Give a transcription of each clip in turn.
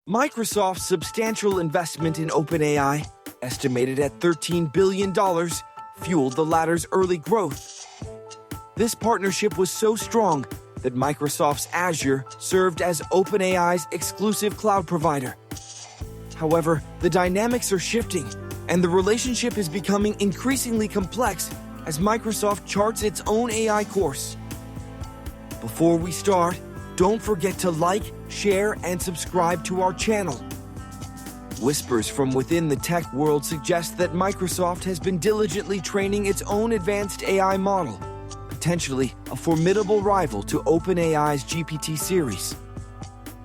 Microsoft's substantial investment in OpenAI, estimated at $13 billion, fueled the latter's early growth. This partnership was so strong that Microsoft's Azure served as OpenAI's exclusive cloud provider. However, the dynamics are shifting, and the relationship is becoming increasingly complex as Microsoft charts its own AI course. Before we start, don't forget to like, share, and subscribe to our channel. Whispers from within the tech world suggest that Microsoft has been diligently training its own advanced AI model, potentially a formidable rival to OpenAI's GPT series.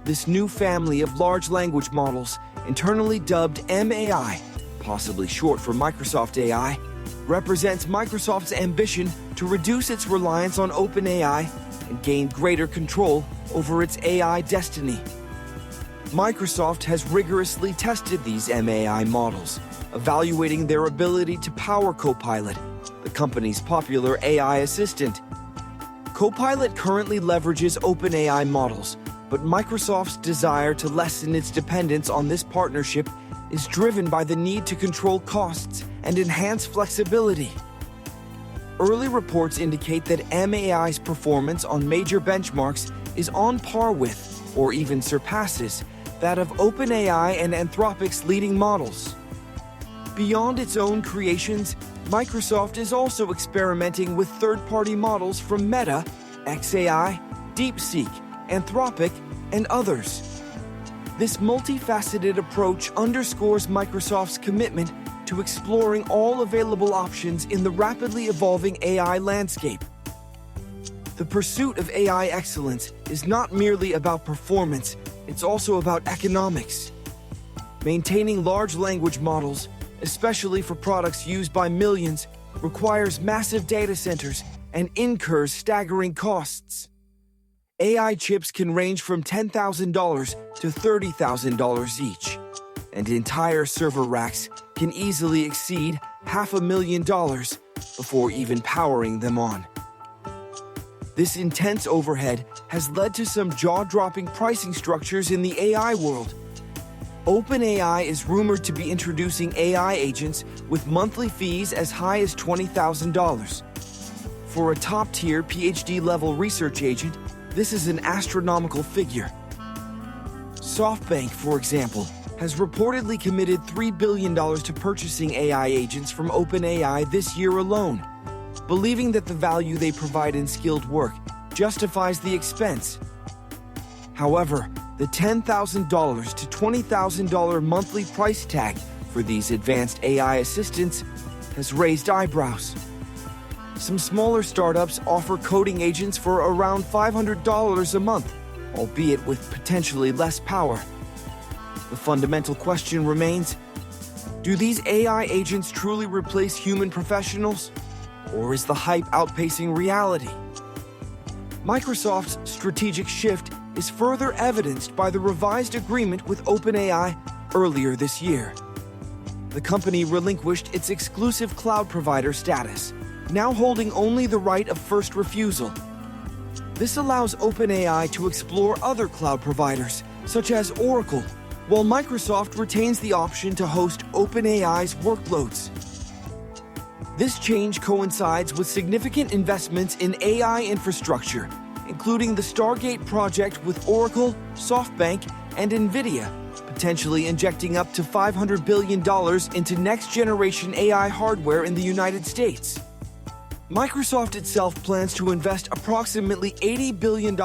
This new family of large language models, internally dubbed MAI, possibly short for Microsoft AI, represents Microsoft's ambition to reduce its reliance on OpenAI and gain greater control over its AI destiny. Microsoft has rigorously tested these MAI models, evaluating their ability to power Copilot, the company's popular AI assistant. Copilot currently leverages OpenAI models, but Microsoft's desire to lessen its dependence on this partnership is driven by the need to control costs and enhance flexibility. Early reports indicate that MAI's performance on major benchmarks is on par with, or even surpasses, that of OpenAI and Anthropic's leading models. Beyond its own creations, Microsoft is also experimenting with third-party models from Meta, xAI, DeepSeek, Anthropic, and others. This multifaceted approach underscores Microsoft's commitment to exploring all available options in the rapidly evolving AI landscape. The pursuit of AI excellence is not merely about performance, it's also about economics. Maintaining large language models, especially for products used by millions, requires massive data centers and incurs staggering costs. AI chips can range from $10,000 to $30,000 each, and entire server racks can easily exceed $500,000 before even powering them on. This intense overhead has led to some jaw-dropping pricing structures in the AI world. OpenAI is rumored to be introducing AI agents with monthly fees as high as $20,000. For a top-tier PhD-level research agent, this is an astronomical figure. SoftBank, for example, has reportedly committed $3 billion to purchasing AI agents from OpenAI this year alone, believing that the value they provide in skilled work justifies the expense. However, the $10,000 to $20,000 monthly price tag for these advanced AI assistants has raised eyebrows. Some smaller startups offer coding agents for around $500 a month, albeit with potentially less power. The fundamental question remains, do these AI agents truly replace human professionals? Or is the hype outpacing reality? Microsoft's strategic shift is further evidenced by the revised agreement with OpenAI earlier this year. The company relinquished its exclusive cloud provider status, now holding only the right of first refusal. This allows OpenAI to explore other cloud providers, such as Oracle, while Microsoft retains the option to host OpenAI's workloads. This change coincides with significant investments in AI infrastructure, including the Stargate project with Oracle, SoftBank, and NVIDIA, potentially injecting up to $500 billion into next-generation AI hardware in the United States. Microsoft itself plans to invest approximately $80 billion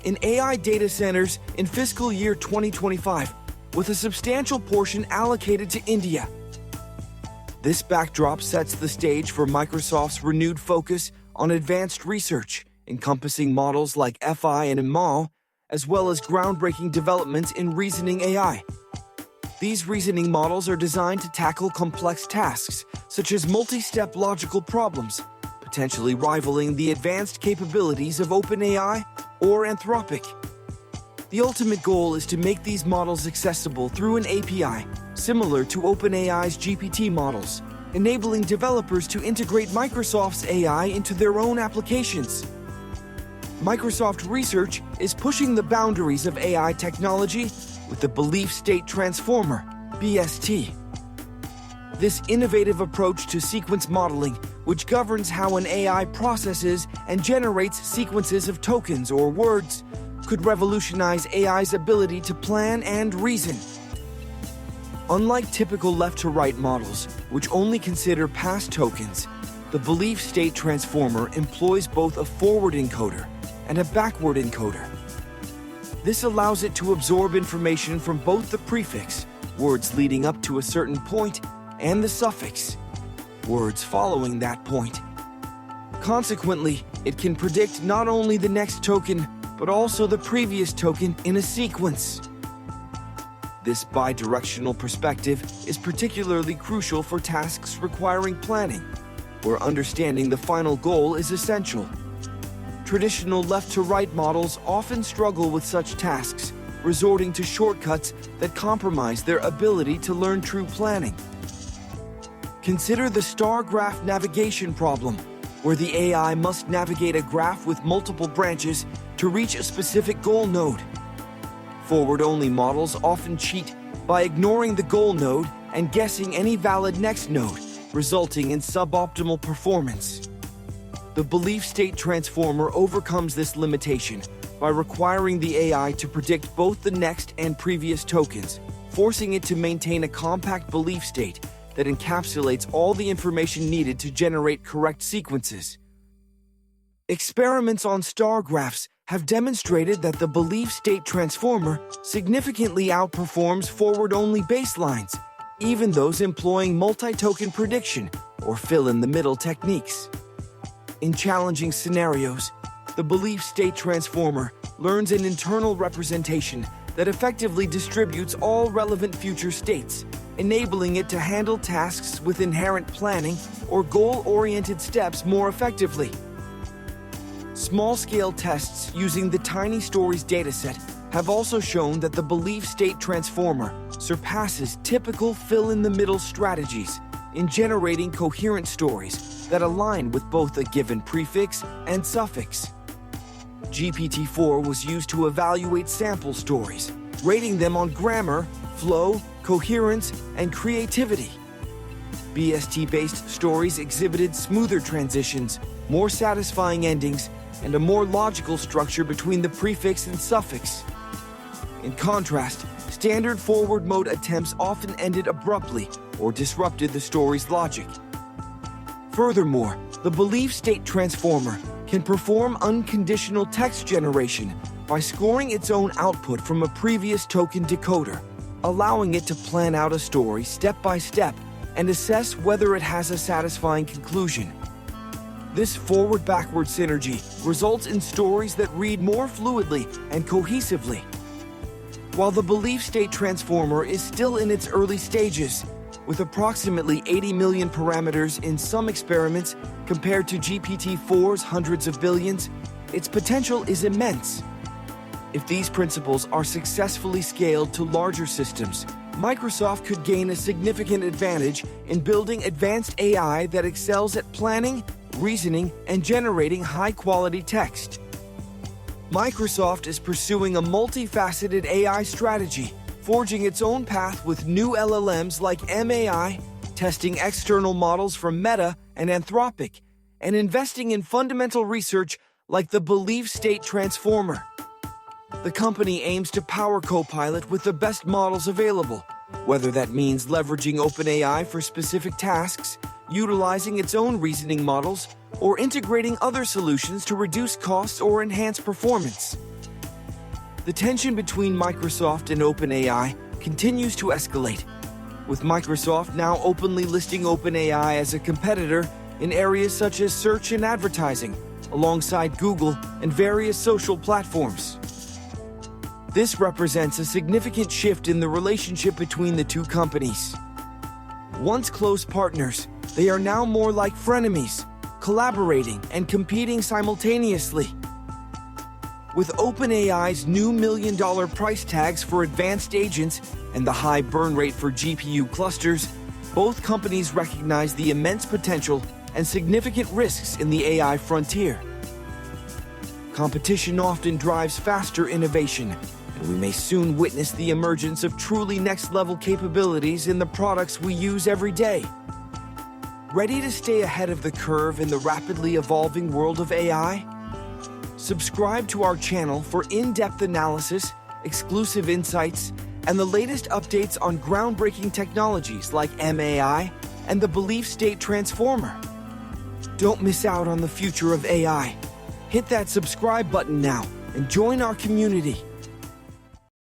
in AI data centers in fiscal year 2025, with a substantial portion allocated to India. This backdrop sets the stage for Microsoft's renewed focus on advanced research, encompassing models like FI and MAI, as well as groundbreaking developments in reasoning AI. These reasoning models are designed to tackle complex tasks, such as multi-step logical problems, potentially rivaling the advanced capabilities of OpenAI or Anthropic. The ultimate goal is to make these models accessible through an API, similar to OpenAI's GPT models, enabling developers to integrate Microsoft's AI into their own applications. Microsoft Research is pushing the boundaries of AI technology, with the Belief State Transformer, BST. This innovative approach to sequence modeling, which governs how an AI processes and generates sequences of tokens or words, could revolutionize AI's ability to plan and reason. Unlike typical left-to-right models, which only consider past tokens, the Belief State Transformer employs both a forward encoder and a backward encoder. This allows it to absorb information from both the prefix, words leading up to a certain point, and the suffix, words following that point. Consequently, it can predict not only the next token, but also the previous token in a sequence. This bidirectional perspective is particularly crucial for tasks requiring planning, where understanding the final goal is essential. Traditional left-to-right models often struggle with such tasks, resorting to shortcuts that compromise their ability to learn true planning. Consider the star graph navigation problem, where the AI must navigate a graph with multiple branches to reach a specific goal node. Forward-only models often cheat by ignoring the goal node and guessing any valid next node, resulting in suboptimal performance. The Belief State Transformer overcomes this limitation by requiring the AI to predict both the next and previous tokens, forcing it to maintain a compact belief state that encapsulates all the information needed to generate correct sequences. Experiments on star graphs have demonstrated that the Belief State Transformer significantly outperforms forward-only baselines, even those employing multi-token prediction or fill-in-the-middle techniques. In challenging scenarios, the Belief State Transformer learns an internal representation that effectively distributes all relevant future states, enabling it to handle tasks with inherent planning or goal-oriented steps more effectively. Small-scale tests using the Tiny Stories dataset have also shown that the Belief State Transformer surpasses typical fill-in-the-middle strategies in generating coherent stories that align with both a given prefix and suffix. GPT-4 was used to evaluate sample stories, rating them on grammar, flow, coherence, and creativity. BST-based stories exhibited smoother transitions, more satisfying endings, and a more logical structure between the prefix and suffix. In contrast, standard forward mode attempts often ended abruptly or disrupted the story's logic. Furthermore, the Belief State Transformer can perform unconditional text generation by scoring its own output from a previous token decoder, allowing it to plan out a story step by step and assess whether it has a satisfying conclusion. This forward-backward synergy results in stories that read more fluidly and cohesively. While the Belief State Transformer is still in its early stages, with approximately 80 million parameters in some experiments compared to GPT-4's hundreds of billions, its potential is immense. If these principles are successfully scaled to larger systems, Microsoft could gain a significant advantage in building advanced AI that excels at planning, reasoning, and generating high-quality text. Microsoft is pursuing a multifaceted AI strategy, forging its own path with new LLMs like MAI, testing external models from Meta and Anthropic, and investing in fundamental research like the Belief State Transformer. The company aims to power Copilot with the best models available, whether that means leveraging OpenAI for specific tasks, utilizing its own reasoning models, or integrating other solutions to reduce costs or enhance performance. The tension between Microsoft and OpenAI continues to escalate, with Microsoft now openly listing OpenAI as a competitor in areas such as search and advertising, alongside Google and various social platforms. This represents a significant shift in the relationship between the two companies. Once close partners, they are now more like frenemies, collaborating and competing simultaneously. With OpenAI's new million-dollar price tags for advanced agents and the high burn rate for GPU clusters, both companies recognize the immense potential and significant risks in the AI frontier. Competition often drives faster innovation, and we may soon witness the emergence of truly next-level capabilities in the products we use every day. Ready to stay ahead of the curve in the rapidly evolving world of AI? Subscribe to our channel for in-depth analysis, exclusive insights, and the latest updates on groundbreaking technologies like MAI and the Belief State Transformer. Don't miss out on the future of AI. Hit that subscribe button now and join our community.